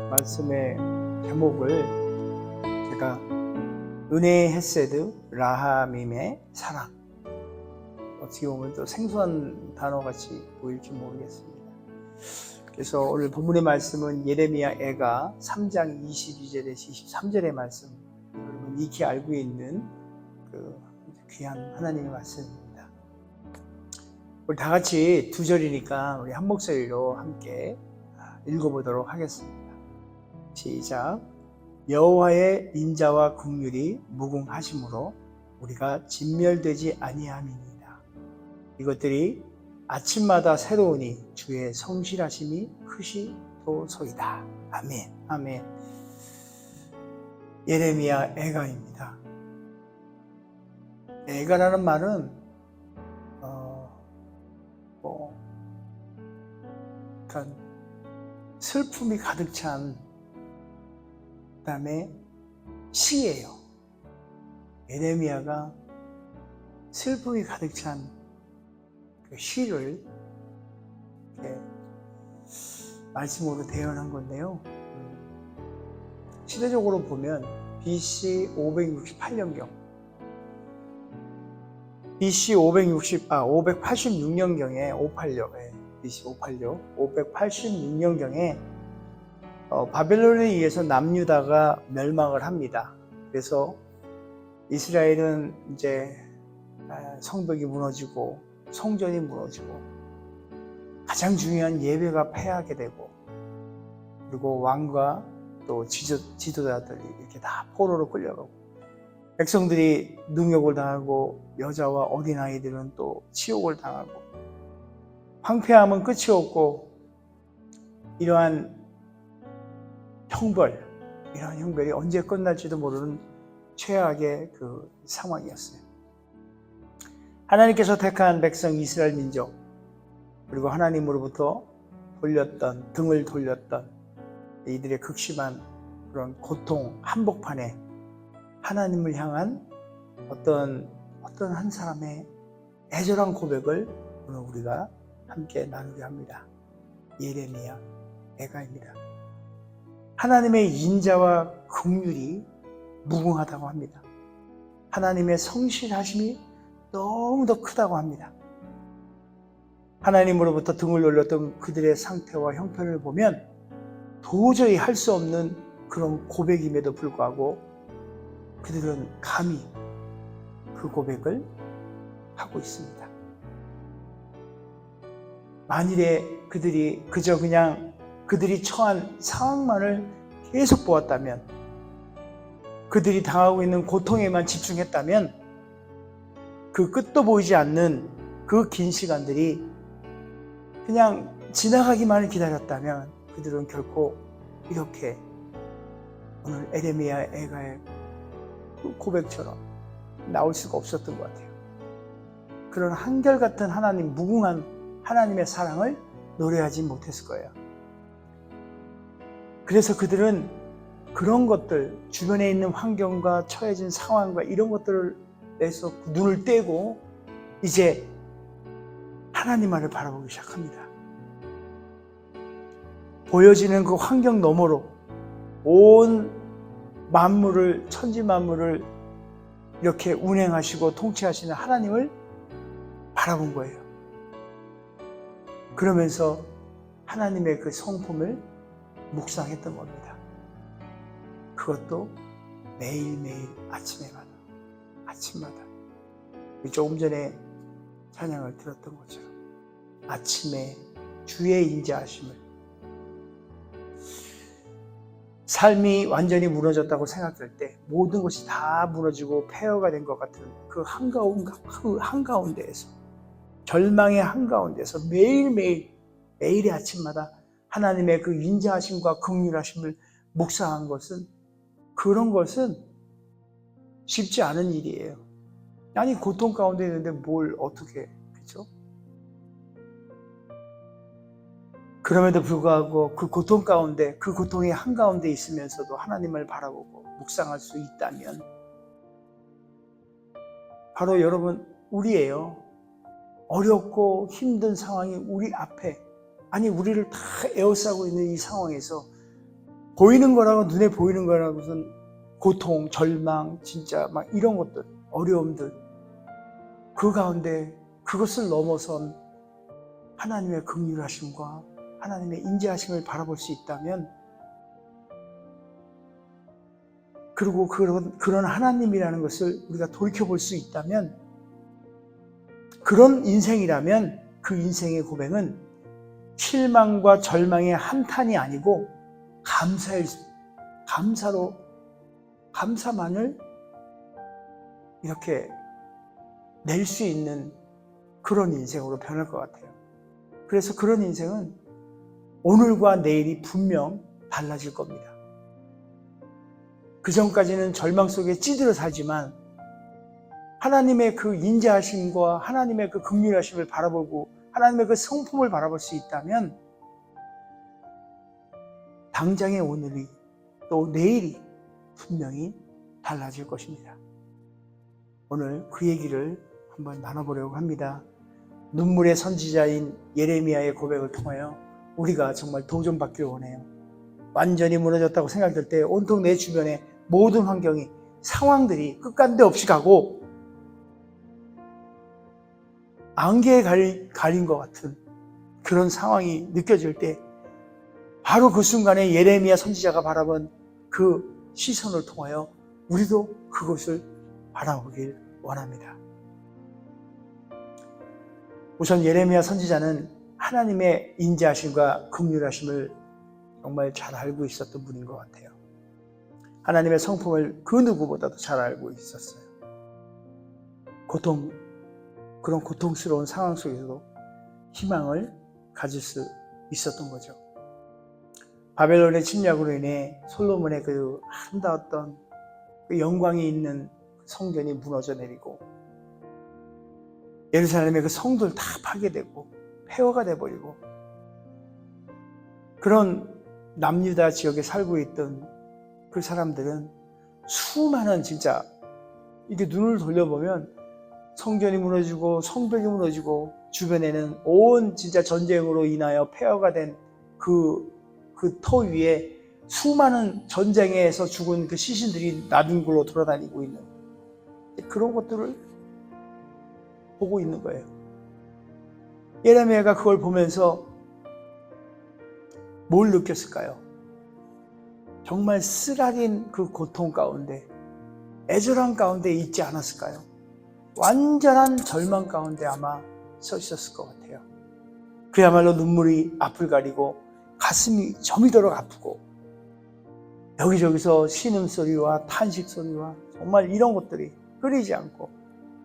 말씀의 제목을 제가 은혜의 헤세드 라하밈의 사랑, 어떻게 보면 또 생소한 단어같이 보일지 모르겠습니다. 그래서 오늘 본문의 말씀은 예레미야 애가 3장 22절에서 23절의 말씀, 여러분 익히 알고 있는 그 귀한 하나님의 말씀입니다. 우리 다 같이 두 절이니까 우리 한 목소리로 함께 읽어보도록 하겠습니다. 시작. 여호와의 인자와 긍휼이 무궁하심으로 우리가 진멸되지 아니함이니이다. 이것들이 아침마다 새로우니 주의 성실하심이 크시도소이다. 아멘. 아멘. 예레미야 애가입니다. 애가라는 말은 슬픔이 가득 찬 그다음에 시예요. 예레미야가 슬픔이 가득 찬 그 시를 이렇게 말씀으로 대연한 건데요. 시대적으로 보면 BC 568년경, BC 586년경에 586년경에 바벨론에 의해서 남유다가 멸망을 합니다. 그래서 이스라엘은 이제 성벽이 무너지고 성전이 무너지고 가장 중요한 예배가 폐하게 되고, 그리고 왕과 또 지도자들이 이렇게 다 포로로 끌려가고, 백성들이 능욕을 당하고 여자와 어린아이들은 또 치욕을 당하고, 황폐함은 끝이 없고, 이러한 형벌이 언제 끝날지도 모르는 최악의 그 상황이었어요. 하나님께서 택한 백성 이스라엘 민족, 그리고 하나님으로부터 등을 돌렸던 이들의 극심한 그런 고통, 한복판에 하나님을 향한 어떤 한 사람의 애절한 고백을 오늘 우리가 함께 나누게 합니다. 예레미야 애가입니다. 하나님의 인자와 긍휼이 무궁하다고 합니다. 하나님의 성실하심이 너무도 크다고 합니다. 하나님으로부터 등을 돌렸던 그들의 상태와 형편을 보면 도저히 할 수 없는 그런 고백임에도 불구하고 그들은 감히 그 고백을 하고 있습니다. 만일에 그들이 그저 그냥 그들이 처한 상황만을 계속 보았다면, 그들이 당하고 있는 고통에만 집중했다면, 그 끝도 보이지 않는 그 긴 시간들이 그냥 지나가기만을 기다렸다면 그들은 결코 이렇게 오늘 예레미야 애가의 그 고백처럼 나올 수가 없었던 것 같아요. 그런 한결같은 하나님, 무궁한 하나님의 사랑을 노래하지 못했을 거예요. 그래서 그들은 그런 것들, 주변에 있는 환경과 처해진 상황과 이런 것들을 내서 눈을 떼고 이제 하나님만을 바라보기 시작합니다. 보여지는 그 환경 너머로 온 만물을, 천지 만물을 이렇게 운행하시고 통치하시는 하나님을 바라본 거예요. 그러면서 하나님의 그 성품을 묵상했던 겁니다. 그것도 매일매일 아침마다 조금 전에 찬양을 들었던 것처럼 아침에 주의 인자하심을, 삶이 완전히 무너졌다고 생각할 때, 모든 것이 다 무너지고 폐허가 된 것 같은 그 한가운데에서, 절망의 한가운데서 매일의 아침마다 하나님의 그 인자하심과 긍휼하심을 묵상한 것은, 그런 것은 쉽지 않은 일이에요. 아니, 고통 가운데 있는데 뭘 어떻게, 그렇죠? 그럼에도 불구하고 그 고통 가운데, 그 고통의 한가운데 있으면서도 하나님을 바라보고 묵상할 수 있다면 바로 여러분, 우리예요. 어렵고 힘든 상황이 우리 앞에, 아니 우리를 다 에워싸고 있는 이 상황에서 보이는 거라고, 눈에 보이는 거라고선 고통, 절망, 진짜 막 이런 것들, 어려움들, 그 가운데 그것을 넘어선 하나님의 긍휼하심과 하나님의 인자하심을 바라볼 수 있다면, 그리고 그런 하나님이라는 것을 우리가 돌이켜볼 수 있다면, 그런 인생이라면 그 인생의 고백은 실망과 절망의 한탄이 아니고 감사만을 이렇게 낼 수 있는 그런 인생으로 변할 것 같아요. 그래서 그런 인생은 오늘과 내일이 분명 달라질 겁니다. 그 전까지는 절망 속에 찌들어 살지만 하나님의 그 인자하심과 하나님의 그 긍휼하심을 바라보고 하나님의 그 성품을 바라볼 수 있다면 당장의 오늘이 또 내일이 분명히 달라질 것입니다. 오늘 그 얘기를 한번 나눠보려고 합니다. 눈물의 선지자인 예레미야의 고백을 통하여 우리가 정말 도전받기를 원해요. 완전히 무너졌다고 생각될 때 온통 내 주변에 모든 환경이, 상황들이 끝간데 없이 가고 안개에 가린 것 같은 그런 상황이 느껴질 때 바로 그 순간에 예레미야 선지자가 바라본 그 시선을 통하여 우리도 그것을 바라보길 원합니다. 우선 예레미야 선지자는 하나님의 인자하심과 긍휼하심을 정말 잘 알고 있었던 분인 것 같아요. 하나님의 성품을 그 누구보다도 잘 알고 있었어요. 그런 고통스러운 상황 속에서도 희망을 가질 수 있었던 거죠. 바벨론의 침략으로 인해 솔로몬의 그 아름다웠던 그 영광이 있는 성전이 무너져 내리고 예루살렘의 그 성들 다 파괴되고 폐허가 돼버리고 그런 남유다 지역에 살고 있던 그 사람들은 수많은 진짜 이렇게 눈을 돌려보면 성전이 무너지고 성벽이 무너지고 주변에는 온 진짜 전쟁으로 인하여 폐허가 된 그 터 위에 수많은 전쟁에서 죽은 그 시신들이 나뒹굴로 돌아다니고 있는 그런 것들을 보고 있는 거예요. 예레미야가 그걸 보면서 뭘 느꼈을까요? 정말 쓰라린 그 고통 가운데, 애절한 가운데 있지 않았을까요? 완전한 절망 가운데 아마 서 있었을 것 같아요. 그야말로 눈물이 앞을 가리고 가슴이 저미도록 아프고 여기저기서 신음소리와 탄식소리와 정말 이런 것들이 끊이지 않고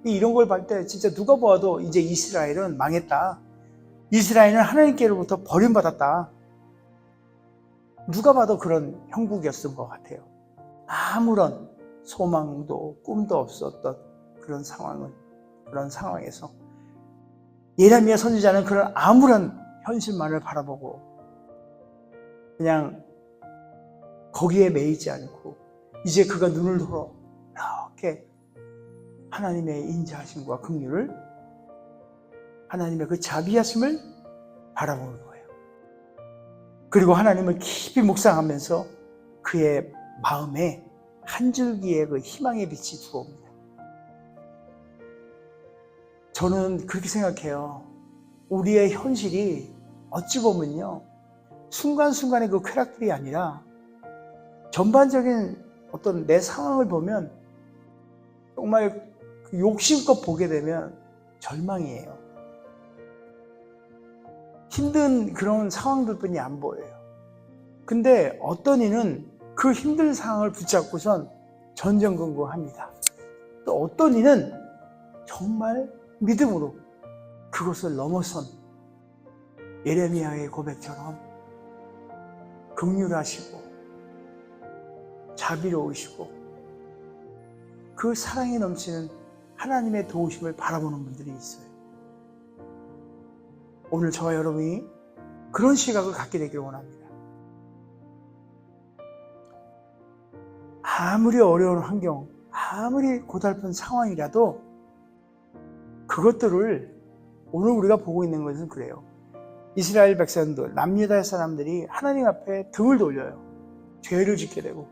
이런 걸 볼 때 진짜 누가 보아도 이제 이스라엘은 망했다. 이스라엘은 하나님께로부터 버림받았다. 누가 봐도 그런 형국이었던 것 같아요. 아무런 소망도 꿈도 없었던 그런 상황에서 예레미야 선지자는 그런 아무런 현실만을 바라보고 그냥 거기에 매이지 않고 이제 그가 눈을 들어 이렇게 하나님의 인자하심과 긍휼을, 하나님의 그 자비하심을 바라보는 거예요. 그리고 하나님을 깊이 묵상하면서 그의 마음에 한 줄기의 그 희망의 빛이 들어옵니다. 저는 그렇게 생각해요. 우리의 현실이 어찌 보면요, 순간순간의 그 쾌락들이 아니라 전반적인 어떤 내 상황을 보면 정말 욕심껏 보게 되면 절망이에요. 힘든 그런 상황들뿐이 안 보여요. 근데 어떤 이는 그 힘든 상황을 붙잡고선 전전긍긍합니다. 또 어떤 이는 정말 믿음으로 그것을 넘어선 예레미야의 고백처럼 긍휼하시고 자비로우시고 그 사랑에 넘치는 하나님의 도우심을 바라보는 분들이 있어요. 오늘 저와 여러분이 그런 시각을 갖게 되기를 원합니다. 아무리 어려운 환경, 아무리 고달픈 상황이라도 그것들을 오늘 우리가 보고 있는 것은 그래요. 이스라엘 백성들, 남유다의 사람들이 하나님 앞에 등을 돌려요. 죄를 짓게 되고,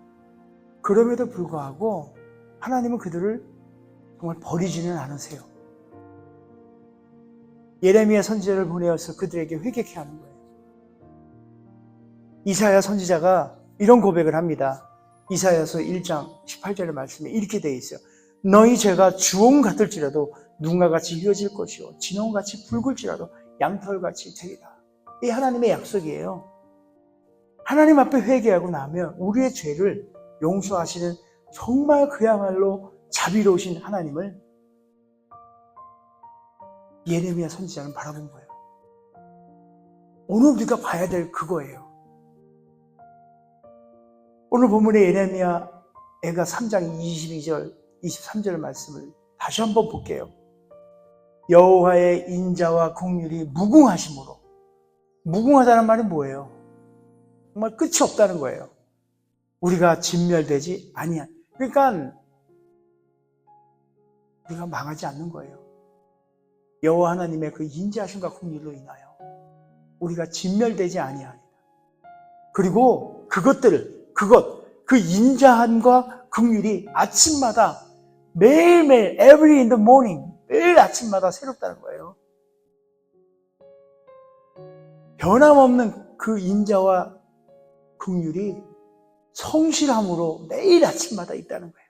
그럼에도 불구하고 하나님은 그들을 정말 버리지는 않으세요. 예레미야 선지자를 보내어서 그들에게 회개케 하는 거예요. 이사야 선지자가 이런 고백을 합니다. 이사야서 1장 18절의 말씀에 이렇게 되어 있어요. 너희 죄가 주홍 같을지라도 눈과 같이 휘어질 것이요 진홍같이 붉을지라도 양털같이 되리라. 이 하나님의 약속이에요. 하나님 앞에 회개하고 나면 우리의 죄를 용서하시는 정말 그야말로 자비로우신 하나님을 예레미야 선지자는 바라본 거예요. 오늘 우리가 봐야 될 그거예요. 오늘 본문의 예레미야 애가 3장 22절, 23절 말씀을 다시 한번 볼게요. 여호와의 인자와 긍휼이 무궁하심으로. 무궁하다는 말이 뭐예요? 정말 끝이 없다는 거예요. 우리가 진멸되지 아니한. 그러니까 우리가 망하지 않는 거예요. 여호와 하나님의 그 인자하심과 긍휼로 인하여 우리가 진멸되지 아니하리라. 그리고 그 인자함과 긍휼이 아침마다 매일매일 every in the morning 매일 아침마다 새롭다는 거예요. 변함없는 그 인자와 긍휼이 성실함으로 매일 아침마다 있다는 거예요.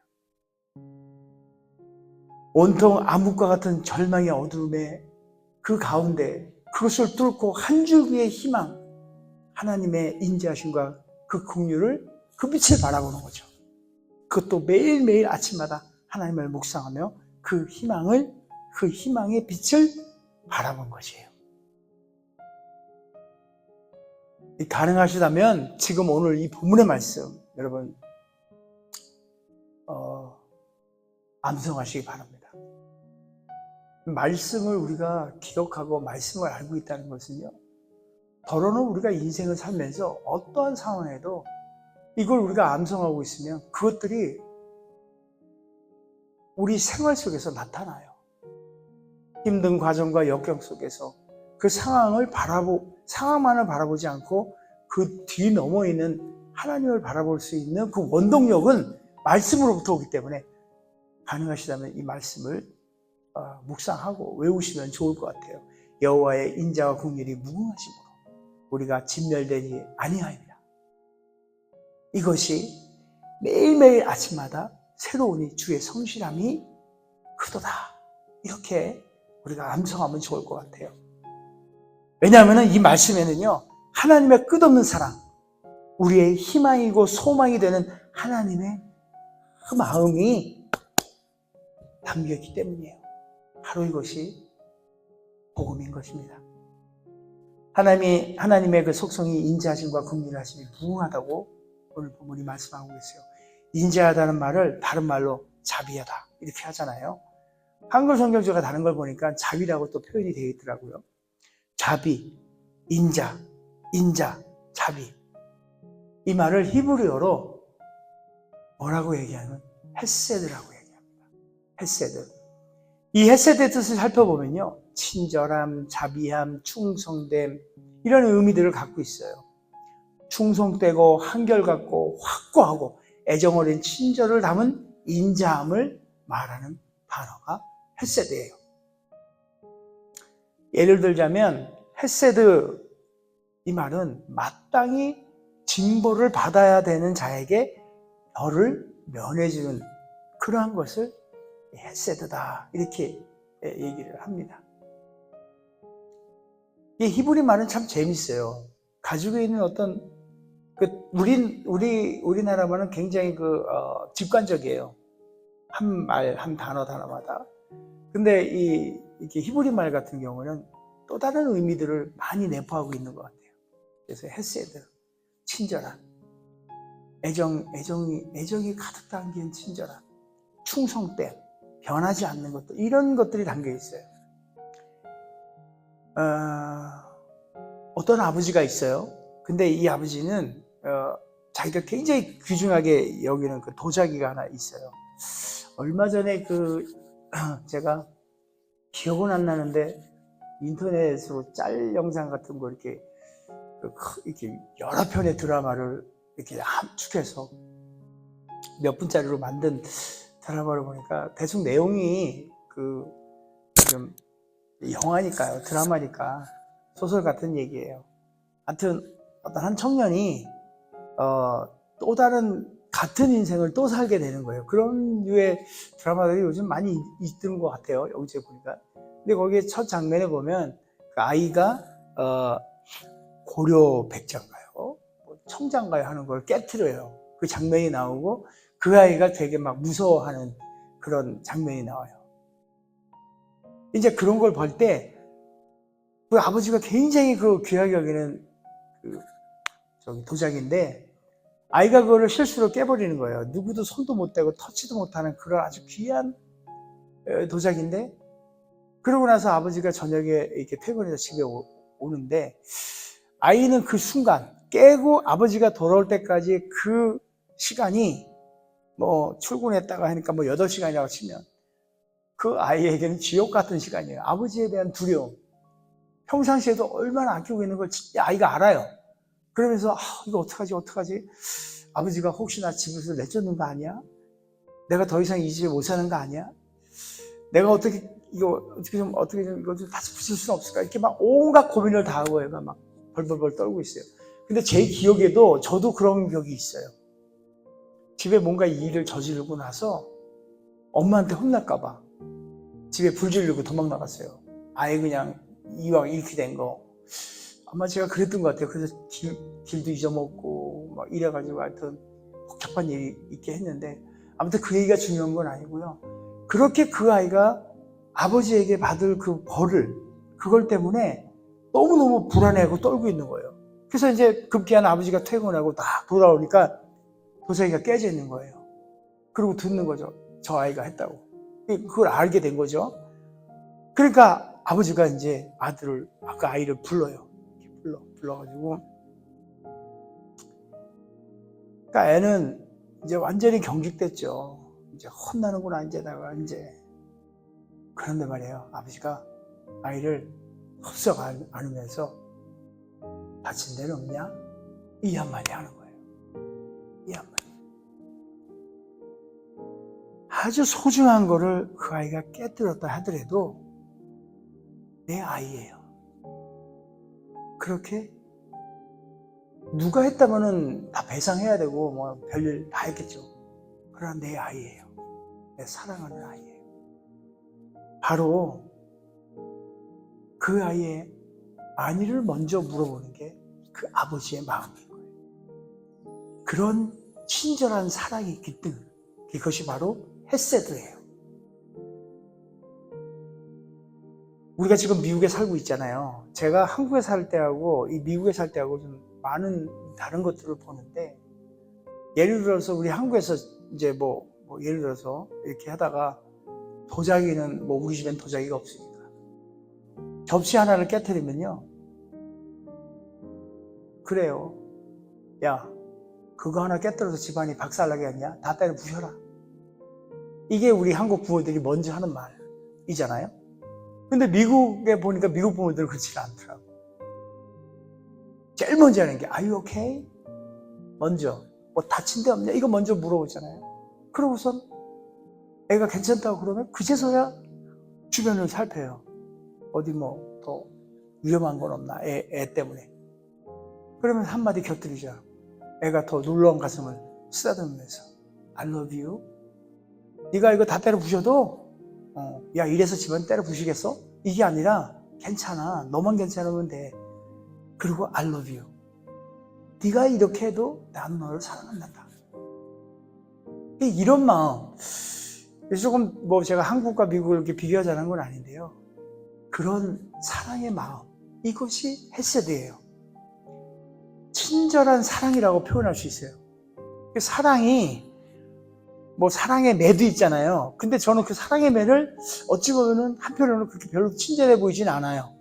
온통 암흑과 같은 절망의 어두움에 그 가운데 그것을 뚫고 한 줄기의 희망, 하나님의 인자하심과 그 긍휼을 그 빛을 바라보는 거죠. 그것도 매일매일 아침마다 하나님을 묵상하며 그 희망의 빛을 바라본 것이에요. 가능하시다면 지금 오늘 이 본문의 말씀 여러분 암송하시기 바랍니다. 말씀을 우리가 기억하고 말씀을 알고 있다는 것은요, 더러는 우리가 인생을 살면서 어떠한 상황에도 이걸 우리가 암송하고 있으면 그것들이 우리 생활 속에서 나타나요. 힘든 과정과 역경 속에서 그 상황만을 바라보지 않고 그 뒤 넘어 있는 하나님을 바라볼 수 있는 그 원동력은 말씀으로부터 오기 때문에 가능하시다면 이 말씀을 묵상하고 외우시면 좋을 것 같아요. 여호와의 인자와 긍휼이 무궁하심으로 우리가 진멸되지 아니하리라. 이것이 매일매일 아침마다 새로우니 주의 성실함이 크도다. 이렇게 우리가 암송하면 좋을 것 같아요. 왜냐하면 이 말씀에는요, 하나님의 끝없는 사랑, 우리의 희망이고 소망이 되는 하나님의 그 마음이 담겨있기 때문이에요. 바로 이것이 복음인 것입니다. 하나님의 그 속성이 인자하심과 긍휼하심이 무궁하다고 오늘 본문이 말씀하고 계세요. 인자하다는 말을 다른 말로 자비하다 이렇게 하잖아요. 한글 성경제가 다른 걸 보니까 자비라고 또 표현이 되어 있더라고요. 자비, 인자, 자비. 이 말을 히브리어로 뭐라고 얘기하면 헤세드라고 얘기합니다. 헤세드. 이 헤세드의 뜻을 살펴보면요, 친절함, 자비함, 충성됨 이런 의미들을 갖고 있어요. 충성되고 한결같고 확고하고 애정 어린 친절을 담은 인자함을 말하는 단어가 헤세드예요. 예를 들자면 헤세드 이 말은 마땅히 징벌을 받아야 되는 자에게 벌을 면해주는 그러한 것을 헤세드다 이렇게 얘기를 합니다. 이 히브리 말은 참 재밌어요. 가지고 있는 어떤 우리나라 말은 굉장히 직관적이에요. 한 말, 한 단어마다. 근데 이렇게 히브리 말 같은 경우는 또 다른 의미들을 많이 내포하고 있는 것 같아요. 그래서 헤세드, 친절한, 애정이 가득 담긴 친절한, 충성됨, 변하지 않는 것들, 이런 것들이 담겨 있어요. 어떤 아버지가 있어요. 근데 이 아버지는 자기가 굉장히 귀중하게 여기는 그 도자기가 하나 있어요. 얼마 전에 제가 기억은 안 나는데 인터넷으로 짤 영상 같은 거 이렇게 여러 편의 드라마를 이렇게 함축해서 몇 분짜리로 만든 드라마를 보니까 대충 내용이 좀 영화니까요, 드라마니까 소설 같은 얘기예요. 하여튼 어떤 한 청년이 또 다른 같은 인생을 또 살게 되는 거예요. 그런 류의 드라마들이 요즘 많이 있는 것 같아요, 여기저기 보니까. 근데 거기에 첫 장면에 보면 그 아이가 고려 백자인가요? 청자인가요? 하는 걸 깨트려요. 그 장면이 나오고 그 아이가 되게 막 무서워하는 그런 장면이 나와요. 이제 그런 걸 볼 때 그 아버지가 굉장히 그 귀하게 여기는 도자기인데 아이가 그거를 실수로 깨버리는 거예요. 누구도 손도 못 대고 터치도 못하는 그런 아주 귀한 도자기인데, 그러고 나서 아버지가 저녁에 이렇게 퇴근해서 집에 오는데 아이는 그 순간 깨고 아버지가 돌아올 때까지 그 시간이 뭐 출근했다가 하니까 뭐 8시간이라고 치면 그 아이에게는 지옥 같은 시간이에요. 아버지에 대한 두려움, 평상시에도 얼마나 아끼고 있는 걸 진짜 아이가 알아요. 그러면서 이거 어떡하지? 아버지가 혹시나 집에서 내쫓는 거 아니야? 내가 더 이상 이 집에 못 사는 거 아니야? 내가 어떻게 좀 이거 좀 다시 붙일 수는 없을까? 이렇게 막 온갖 고민을 다 하고 애가 막 벌벌벌 떨고 있어요. 근데 제 기억에도 저도 그런 기억이 있어요. 집에 뭔가 일을 저지르고 나서 엄마한테 혼날까봐 집에 불 지르고 도망 나갔어요. 아예 그냥 이왕 이렇게 된 거. 아마 제가 그랬던 것 같아요. 그래서 길도 잊어먹고 막 이래가지고 하여튼 복잡한 일이 있게 했는데, 아무튼 그 얘기가 중요한 건 아니고요. 그렇게 그 아이가 아버지에게 받을 그 벌을, 그걸 때문에 너무너무 불안해하고 떨고 있는 거예요. 그래서 이제 급기야는 아버지가 퇴근하고 딱 돌아오니까 도자기가 깨져 있는 거예요. 그리고 듣는 거죠. 저 아이가 했다고. 그걸 알게 된 거죠. 그러니까 아버지가 이제 그 아이를 불러요. 불러가지고. 그러니까 애는 이제 완전히 경직됐죠. 이제 혼나는구나, 이제다가 이제. 그런데 말이에요. 아버지가 아이를 흡석 안으면서 다친 데는 없냐? 이 한마디 하는 거예요. 이 한마디. 아주 소중한 거를 그 아이가 깨뜨렸다 하더라도 내 아이예요. 그렇게 누가 했다면은 다 배상해야 되고 뭐 별일 다 했겠죠. 그러나 내 아이예요. 내 사랑하는 아이예요. 바로 그 아이의 안위를 먼저 물어보는 게 그 아버지의 마음인 거예요. 그런 친절한 사랑이 있기 때문에 그것이 바로 헤세드예요. 우리가 지금 미국에 살고 있잖아요. 제가 한국에 살 때하고 이 미국에 살 때하고 좀 많은 다른 것들을 보는데, 예를 들어서 우리 한국에서 이제 뭐 예를 들어서 이렇게 하다가 도자기는 뭐 우리 집엔 도자기가 없으니까 접시 하나를 깨트리면요, 그래요. 야, 그거 하나 깨뜨려서 집안이 박살나게 했냐? 다 때려 부셔라. 이게 우리 한국 부모들이 먼저 하는 말이잖아요. 근데 미국에 보니까 미국 부모들은 그렇지 않더라고. 제일 먼저 하는 게 Are you okay? 먼저 뭐 다친 데 없냐? 이거 먼저 물어보잖아요. 그러고선 애가 괜찮다고 그러면 그제서야 주변을 살펴요. 어디 뭐 더 위험한 건 없나? 애 때문에. 그러면 한마디 곁들이죠. 애가 더 놀라운 가슴을 쓰다듬으면서 I love you. 네가 이거 다 때려 부셔도 야, 이래서 집안 때려 부시겠어? 이게 아니라 괜찮아. 너만 괜찮으면 돼. 그리고 I love you. 네가 이렇게 해도 나는 너를 사랑한다. 이런 마음. 조금 뭐 제가 한국과 미국을 이렇게 비교하자는 건 아닌데요. 그런 사랑의 마음. 이것이 헤세드예요. 친절한 사랑이라고 표현할 수 있어요. 사랑이 뭐 사랑의 매도 있잖아요. 근데 저는 그 사랑의 매를 어찌 보면은 한편으로는 그렇게 별로 친절해 보이진 않아요.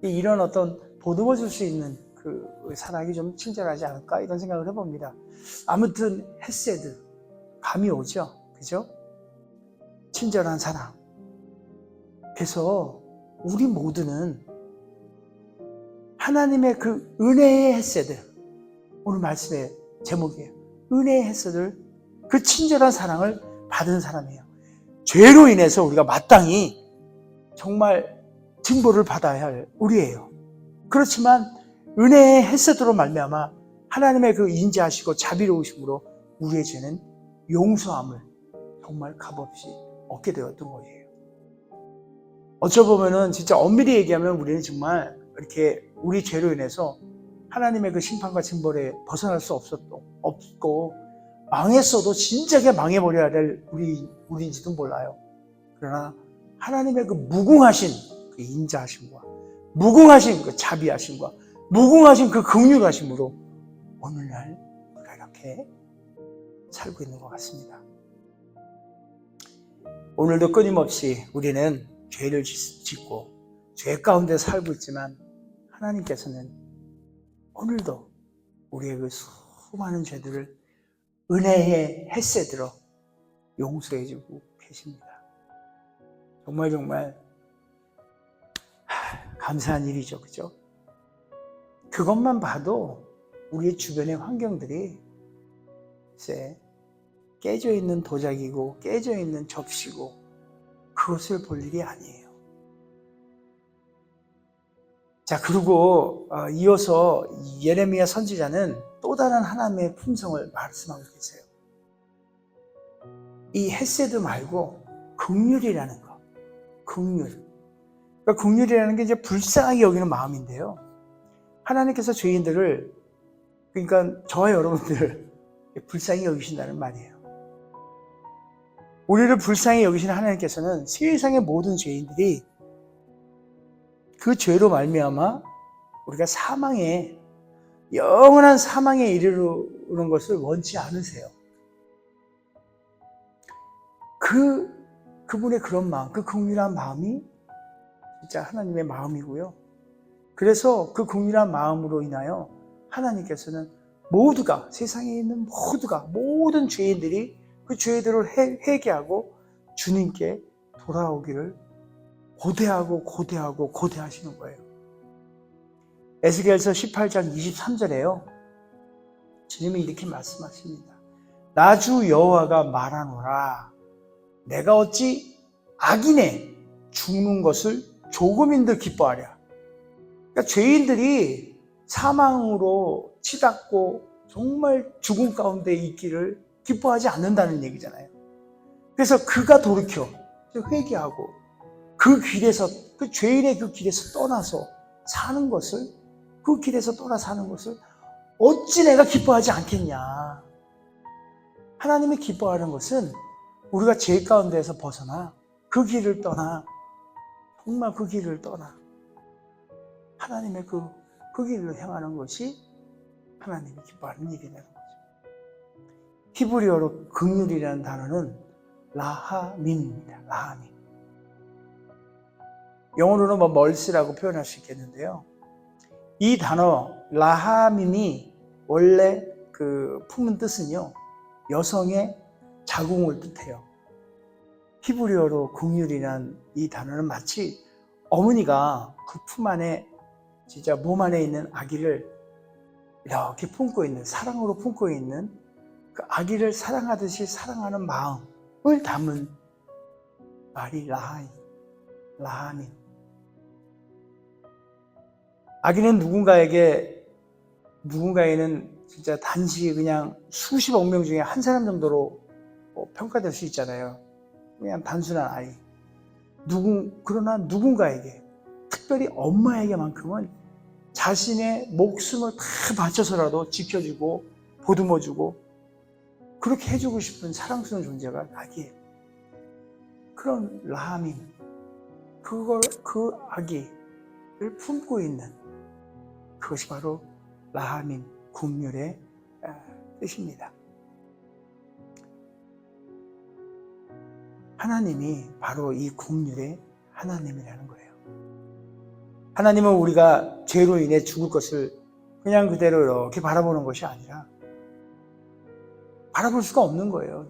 이런 어떤 보듬어 줄 수 있는 그 사랑이 좀 친절하지 않을까 이런 생각을 해봅니다. 아무튼 헤세드 감이 오죠, 그죠? 친절한 사랑. 그래서 우리 모두는 하나님의 그 은혜의 헤세드, 오늘 말씀에 제목이에요. 은혜의 햇살을, 그 친절한 사랑을 받은 사람이에요. 죄로 인해서 우리가 마땅히 정말 징벌을 받아야 할 우리예요. 그렇지만 은혜의 햇살으로 말미암아 하나님의 그 인자하시고 자비로우심으로 우리의 죄는 용서함을 정말 값없이 얻게 되었던 거예요. 어쩌보면은 진짜 엄밀히 얘기하면 우리는 정말 이렇게 우리 죄로 인해서 하나님의 그 심판과 징벌에 벗어날 수 없고 망했어도 진작에 망해버려야 될 우리인지도 몰라요. 그러나 하나님의 그 무궁하신 그 인자하심과 무궁하신 그 자비하심과 무궁하신 그 긍휼하심으로 오늘날 우리가 이렇게 살고 있는 것 같습니다. 오늘도 끊임없이 우리는 죄를 짓고 죄 가운데 살고 있지만 하나님께서는 오늘도 우리의 그 수많은 죄들을 은혜의 햇새들어 용서해주고 계십니다. 정말 감사한 일이죠, 그죠? 그것만 봐도 우리의 주변의 환경들이 글쎄 깨져 있는 도자기고 깨져 있는 접시고 그것을 볼 일이 아니에요. 자, 그리고 이어서 예레미야 선지자는 또 다른 하나님의 품성을 말씀하고 계세요. 이 헷세드 말고 긍휼이라는 거. 긍휼. 그러니까 긍휼이라는 게 이제 불쌍하게 여기는 마음인데요. 하나님께서 죄인들을, 그러니까 저와 여러분들 불쌍히 여기신다는 말이에요. 우리를 불쌍히 여기시는 하나님께서는 세상의 모든 죄인들이 그 죄로 말미암아 우리가 영원한 사망에 이르는 것을 원치 않으세요. 그분의 그런 마음, 그 긍휼한 마음이 진짜 하나님의 마음이고요. 그래서 그 긍휼한 마음으로 인하여 하나님께서는 모두가, 세상에 있는 모든 죄인들이 그 죄들을 회개하고 주님께 돌아오기를 고대하시는 거예요. 에스겔서 18장 23절에요. 주님이 이렇게 말씀하십니다. 나 주 여호와가 말하노라. 내가 어찌 악인의 죽는 것을 조금인들 기뻐하랴. 그러니까 죄인들이 사망으로 치닫고 정말 죽음 가운데 있기를 기뻐하지 않는다는 얘기잖아요. 그래서 그가 돌이켜 회개하고 그 죄인의 그 길에서 떠나서 사는 것을, 그 길에서 떠나 사는 것을 어찌 내가 기뻐하지 않겠냐. 하나님이 기뻐하는 것은 우리가 죄 가운데에서 벗어나 그 길을 떠나, 정말 그 길을 떠나 하나님의 그 길로 향하는 것이 하나님이 기뻐하는 일이라는 거죠. 히브리어로 긍휼이라는 단어는 라하민입니다. 라하민. 영어로는 멀스라고 표현할 수 있겠는데요. 이 단어 라하민이 원래 그 품은 뜻은요, 여성의 자궁을 뜻해요. 히브리어로 긍휼이란 이 단어는 마치 어머니가 그 품 안에, 진짜 몸 안에 있는 아기를 이렇게 품고 있는, 사랑으로 품고 있는 그 아기를 사랑하듯이 사랑하는 마음을 담은 말이 라하민. 아기는 누군가에는 진짜 단지 그냥 수십억 명 중에 한 사람 정도로 평가될 수 있잖아요. 그냥 단순한 아이. 그러나 누군가에게, 특별히 엄마에게만큼은 자신의 목숨을 다 바쳐서라도 지켜주고 보듬어주고 그렇게 해주고 싶은 사랑스러운 존재가 아기예요. 그런 라하민, 그 아기를 품고 있는 그것이 바로 라하민, 긍휼의 뜻입니다. 하나님이 바로 이 긍휼의 하나님이라는 거예요. 하나님은 우리가 죄로 인해 죽을 것을 그냥 그대로 이렇게 바라보는 것이 아니라 바라볼 수가 없는 거예요.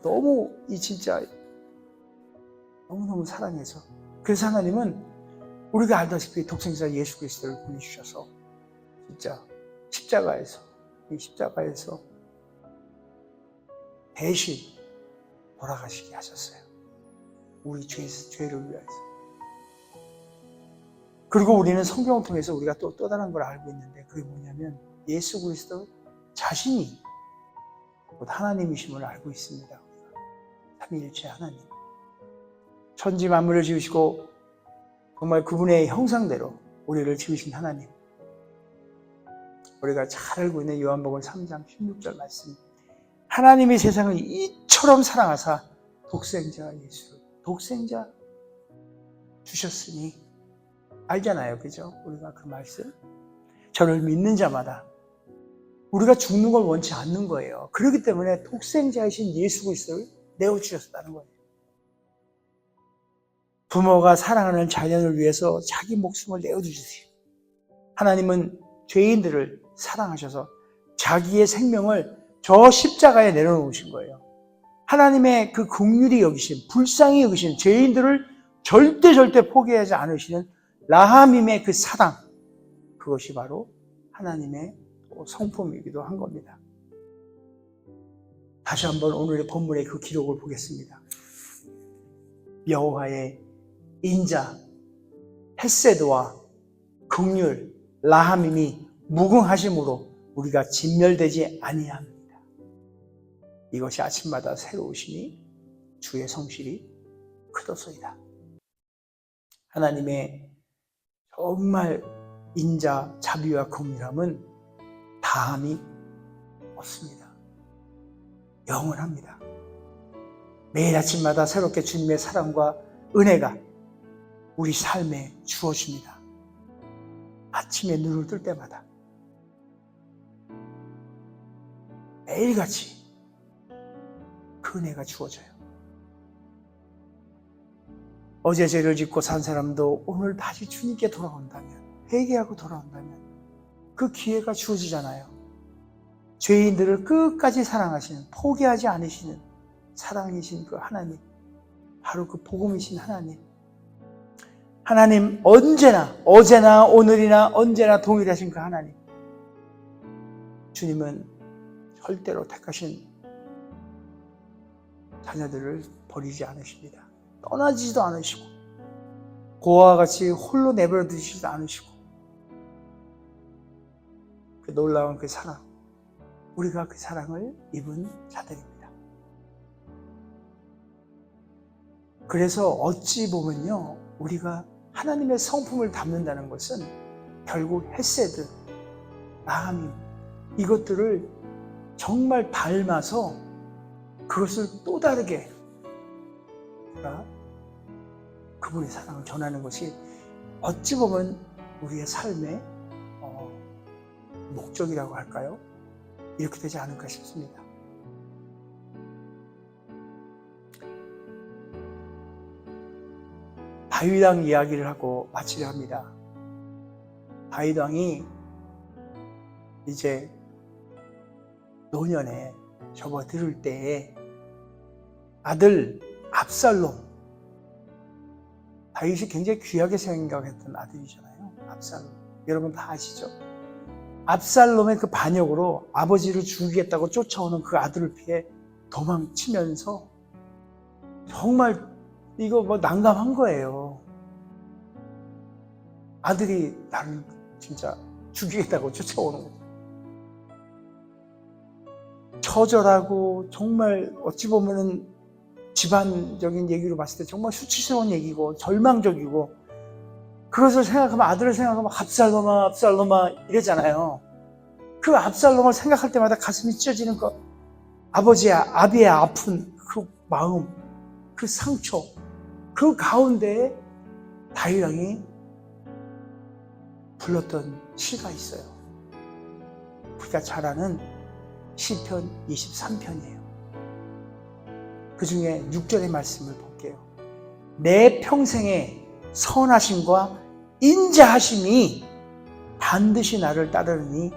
너무너무 사랑해서. 그래서 하나님은 우리가 알다시피 독생자 예수 그리스도를 보내주셔서 진짜 십자가에서 대신 돌아가시게 하셨어요. 우리 죄를 위해서. 그리고 우리는 성경을 통해서 우리가 또 다른 걸 알고 있는데, 그게 뭐냐면 예수 그리스도 자신이 곧 하나님이심을 알고 있습니다. 삼위일체 하나님. 천지 만물을 지으시고 정말 그분의 형상대로 우리를 지으신 하나님. 우리가 잘 알고 있는 요한복음 3장 16절 말씀. 하나님이 세상을 이처럼 사랑하사 독생자 예수를 독생자 주셨으니, 알잖아요. 그죠? 우리가 그 말씀. 저를 믿는 자마다 우리가 죽는 걸 원치 않는 거예요. 그렇기 때문에 독생자이신 예수 그리스도를 내어주셨다는 거예요. 부모가 사랑하는 자녀를 위해서 자기 목숨을 내어주세요. 하나님은 죄인들을 사랑하셔서 자기의 생명을 저 십자가에 내려놓으신 거예요. 하나님의 그 긍휼히 여기신, 불쌍히 여기신 죄인들을 절대 포기하지 않으시는 라하밈의 그 사랑, 그것이 바로 하나님의 성품이기도 한 겁니다. 다시 한번 오늘의 본문의 그 기록을 보겠습니다. 여호와의 인자, 헤세드와 긍휼, 라하밈이 무궁하심으로 우리가 진멸되지 아니합니다. 이것이 아침마다 새로우시니 주의 성실이 크도소이다. 하나님의 정말 인자, 자비와 긍휼함은 다함이 없습니다. 영원합니다. 매일 아침마다 새롭게 주님의 사랑과 은혜가 우리 삶에 주어집니다. 아침에 눈을 뜰 때마다 매일같이 그 은혜가 주어져요. 어제 죄를 짓고 산 사람도 오늘 다시 주님께 돌아온다면, 회개하고 돌아온다면 그 기회가 주어지잖아요. 죄인들을 끝까지 사랑하시는, 포기하지 않으시는 사랑이신 그 하나님, 바로 그 복음이신 하나님. 하나님 언제나, 어제나 오늘이나 언제나 동일하신 그 하나님. 주님은 절대로 택하신 자녀들을 버리지 않으십니다. 떠나지도 않으시고 고아와 같이 홀로 내버려 두시지도 않으시고, 그 놀라운 그 사랑, 우리가 그 사랑을 입은 자들입니다. 그래서 어찌 보면요, 우리가 하나님의 성품을 담는다는 것은 결국 헤세드, 라하밈, 이것들을 정말 닮아서 그것을 또 다르게 그분의 사랑을 전하는 것이 어찌 보면 우리의 삶의 목적이라고 할까요? 이렇게 되지 않을까 싶습니다. 다윗 왕 이야기를 하고 마치려 합니다. 다윗 왕이 이제 노년에 접어들 때에 아들 압살롬, 다윗이 굉장히 귀하게 생각했던 아들이잖아요. 압살롬, 여러분 다 아시죠? 압살롬의 그 반역으로 아버지를 죽이겠다고 쫓아오는 그 아들을 피해 도망치면서 정말 이거 난감한 거예요. 아들이 나를 진짜 죽이겠다고 쫓아오는 거죠. 처절하고 정말 어찌 보면은 집안적인 얘기로 봤을 때 정말 수치스러운 얘기고 절망적이고, 그것을 생각하면, 아들을 생각하면 압살롬아 압살롬아 이러잖아요. 그 압살롬을 생각할 때마다 가슴이 찢어지는 것, 아비의 아픈 그 마음, 그 상처, 그 가운데에 다윗 왕이 불렀던 시가 있어요. 우리가 잘 아는 시편 23편이에요. 그 중에 6절의 말씀을 볼게요. 내 평생의 선하심과 인자하심이 반드시 나를 따르니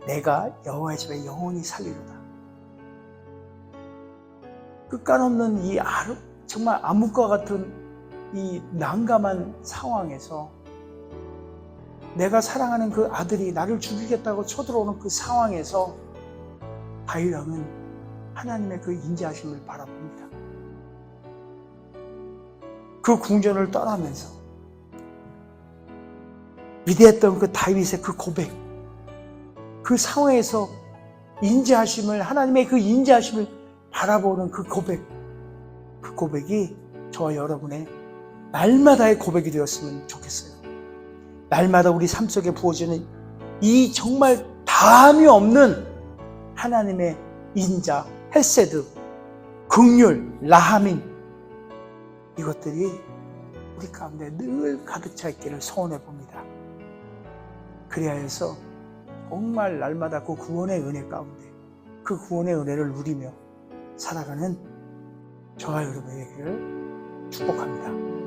내가 여호와의 집에 영원히 살리로다. 끝간없는 이 정말 암흑과 같은 이 난감한 상황에서 내가 사랑하는 그 아들이 나를 죽이겠다고 쳐들어오는 그 상황에서 다윗 왕은 하나님의 그 인자하심을 바라봅니다. 그 궁전을 떠나면서 위대했던 그 다윗의 그 고백, 그 상황에서 인자하심을, 하나님의 그 인자하심을 바라보는 그 고백이 저와 여러분의 날마다의 고백이 되었으면 좋겠어요. 날마다 우리 삶 속에 부어지는 이 정말 다함이 없는 하나님의 인자, 헤세드, 긍휼, 라하민, 이것들이 우리 가운데 늘 가득 차 있기를 소원해 봅니다. 그래야 해서 정말 날마다 그 구원의 은혜 가운데 그 구원의 은혜를 누리며 살아가는 저와 여러분에게 축복합니다.